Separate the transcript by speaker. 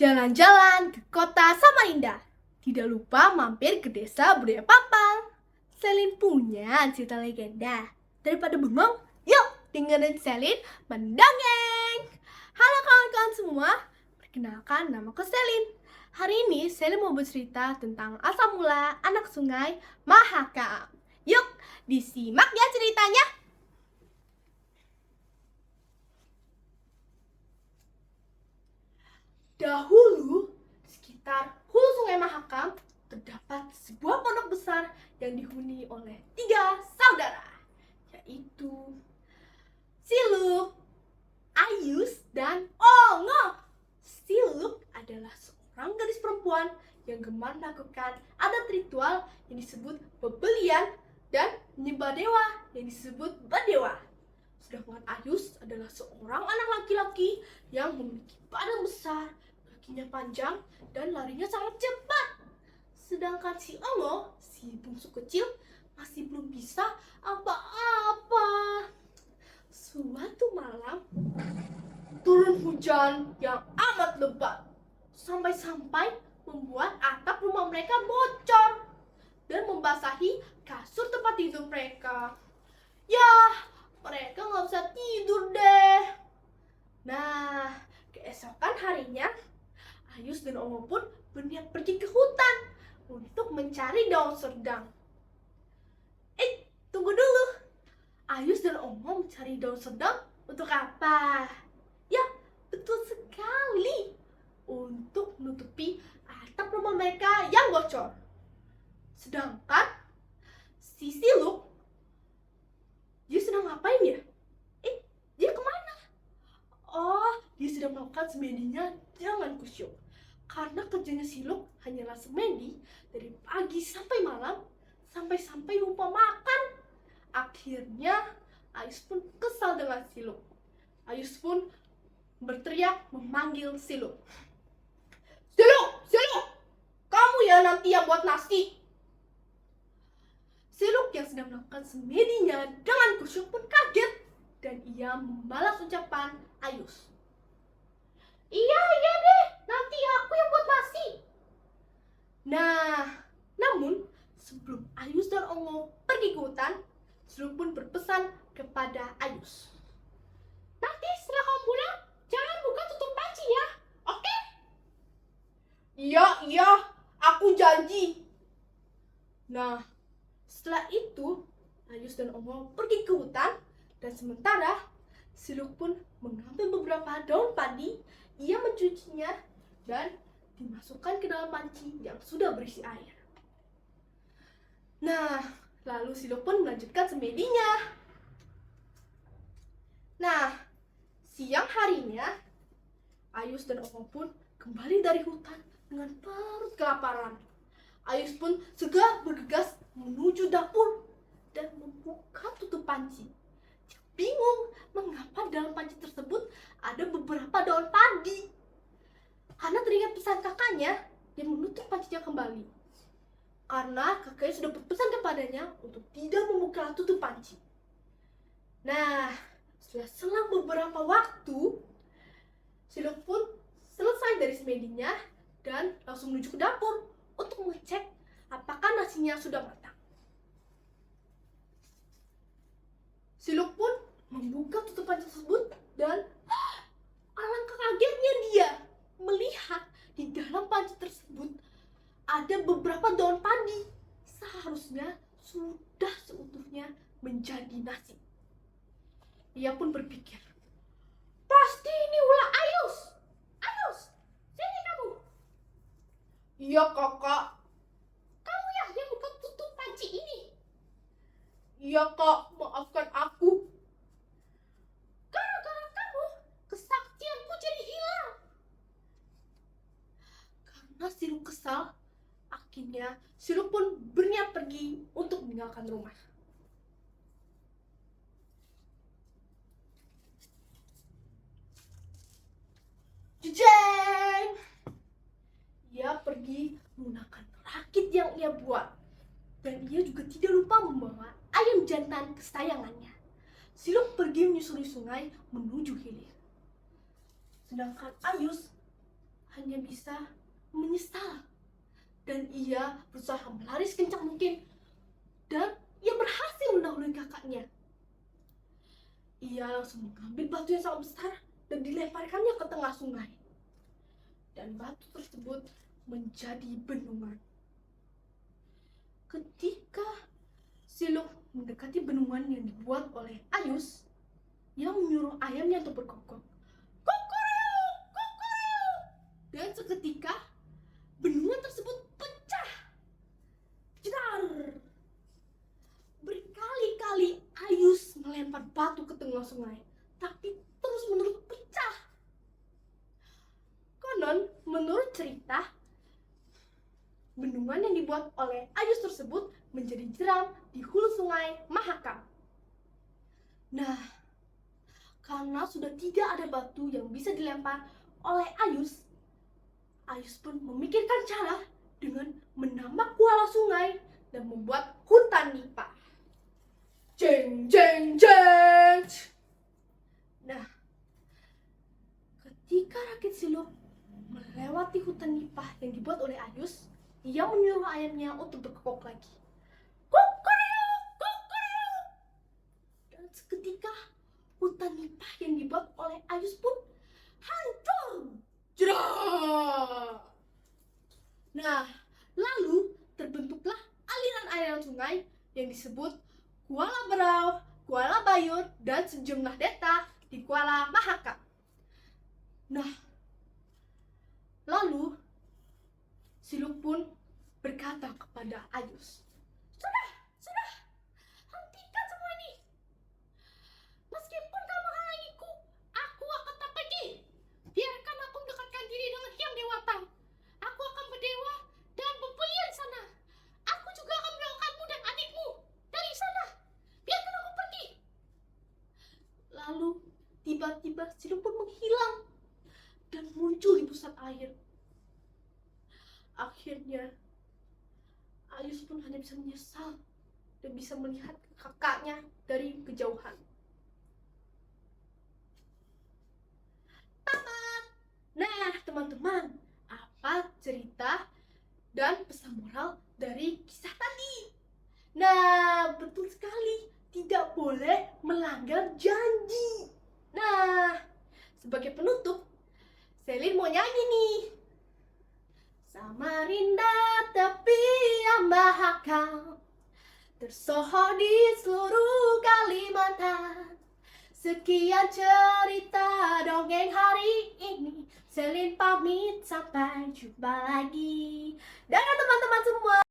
Speaker 1: Jalan-jalan ke kota Samarinda. Tidak lupa mampir ke desa Budaya Papal. Selin punya cerita legenda. Daripada bengong, yuk dengerin Selin mendongeng. Halo kawan-kawan semua, perkenalkan namaku Selin. Hari ini Selin mau bercerita tentang asal mula anak sungai Mahakam. Yuk disimak ya ceritanya. Dahulu, sekitar hulu sungai Mahakam, terdapat sebuah pondok besar yang dihuni oleh 3 saudara, yaitu Siluk, Ayus, dan Ongo. Siluk adalah seorang gadis perempuan yang gemar melakukan adat ritual yang disebut pembelian dan menyembah dewa yang disebut berdewa. Sedangkan Ayus adalah seorang anak laki-laki yang memiliki badan besar, kakinya panjang, dan larinya sangat cepat. Sedangkan si Ongo, si bungsu kecil, masih belum bisa apa-apa. Suatu malam, turun hujan yang amat lebat, sampai-sampai membuat atap rumah mereka bocor dan membasahi kasur tempat tidur mereka. Ya, mereka nggak bisa tidur deh. Nah, keesokan harinya, Ayus dan Ongo pun berniat pergi ke hutan untuk mencari daun serdang. Tunggu dulu. Ayus dan Ongo mencari daun serdang untuk apa? Ya, betul sekali. Untuk menutupi atap rumah mereka yang bocor. Sedangkan si Siluk, dia sedang ngapain ya? Dia kemana? Oh, dia sedang melakukan semedinya dengan kusyuk. Karena kerjanya Siluk hanyalah semedi dari pagi sampai malam, sampai-sampai lupa makan. Akhirnya, Ayus pun kesal dengan Siluk. Ayus pun berteriak memanggil Siluk. Siluk, kamu ya nanti yang buat nasi. Siluk yang sedang melakukan semedinya dengan kusyuk pun kaget dan ia membalas ucapan Ayus. Iya deh, nanti aku yang buat nasi. Nah, namun sebelum Ayus dan Ongo pergi ke hutan, Siluk pun berpesan kepada Ayus. Nanti setelah kamu pulang, jangan buka tutup panci ya, oke? Iya, aku janji. Nah, setelah itu, Ayus dan Ongo pergi ke hutan, dan sementara Siluk pun mengambil beberapa daun padi, ia mencucinya, dan dimasukkan ke dalam panci yang sudah berisi air. Nah, lalu Siluk pun melanjutkan semedinya. Nah, siang harinya, Ayus dan Ongo pun kembali dari hutan dengan perut kelaparan. Ayus pun segera bergegas menuju dapur dan membuka tutup panci. Dia bingung mengapa dalam panci tersebut ada beberapa daun padi. Karena teringat pesan kakaknya, dia menutup pancinya kembali. Karena kakaknya sudah berpesan kepadanya untuk tidak membuka tutup panci. Nah, setelah selang beberapa waktu, Siluk pun selesai dari semedinya dan langsung menuju ke dapur untuk mengecek apakah nasinya sudah matang. Siluk pun membuka tutupan tersebut dan alangkah kagetnya dia melihat di dalam panci tersebut ada beberapa daun padi. Seharusnya sudah seutuhnya menjadi nasi. Ia pun berpikir, pasti ini ulah Ayus. Ayus, sini kamu. Iya kakak. Kamu ya yang buka tutup panci ini. Iya kak, maafkan aku. Gara-gara kamu, kesaktianku jadi hilang. Karena Siluk kesal, akhirnya Siluk pun berniat pergi untuk meninggalkan rumah. Jeng! Ia pergi menggunakan rakit yang ia buat. Dan ia juga tidak lupa membawa ayam jantan kesayangannya. Siluk pergi menyusuri sungai menuju hilir. Sedangkan Ayus hanya bisa menyesal. Dan ia berusaha melari sekencang mungkin. Dan ia berhasil mendahului kakaknya. Ia langsung mengambil batu yang sangat besar dan dilemparkannya ke tengah sungai. Dan batu tersebut menjadi bendungan. Ketika Siluk mendekati bendungan yang dibuat oleh Ayus, ia menyuruh ayamnya untuk berkokok. Kokoreo, kokoreo. Dan seketika bendungan tersebut pecah. Jedar. Berkali-kali Ayus melempar batu ke tengah sungai, tapi terus-menerus pecah. Konon, menurut cerita, bendungan yang dibuat oleh Ayus tersebut menjadi jeram di hulu sungai Mahakam. Nah, karena sudah tidak ada batu yang bisa dilempar oleh Ayus, Ayus pun memikirkan cara dengan menambah kuala sungai dan membuat hutan nipah. Jeng jeng jeng. Nah, ketika Rakit Siluk melewati hutan nipah yang dibuat oleh Ayus, ia menyuruh ayamnya untuk berkokok lagi. Kokoreo, kokoreo. Dan seketika hutan nipah yang dibuat oleh Ayus pun hancur. Jerat. Nah, lalu terbentuklah aliran-aliran sungai yang disebut Kuala Berau, Kuala Bayur, dan sejumlah deta di Kuala Mahakam. Nah, lalu Siluk pun berkata kepada Ayus, Sudah, hentikan semua ini. Meskipun kamu menghalangiku, aku akan tak pergi. Biarkan aku mendekatkan diri dengan Hyang Dewata. Aku akan berdewa dan bermulia di sana. Aku juga akan mendoakanmu dan adikmu dari sana. Biarkan aku pergi. Lalu tiba-tiba Siluk pun menghilang dan muncul di pusat air. Akhirnya Ayus pun hanya bisa menyesal dan bisa melihat kakaknya dari kejauhan. Tamat. Nah, teman-teman, apa cerita dan pesan moral dari kisah tadi? Nah, betul sekali, tidak boleh melanggar janji. Nah, sebagai penutup, Selin mau nyanyi nih. Samarinda tepi yang Mahakam, tersohor di seluruh Kalimantan. Sekian cerita dongeng hari ini. Selin pamit, sampai jumpa lagi. Dadah teman-teman semua.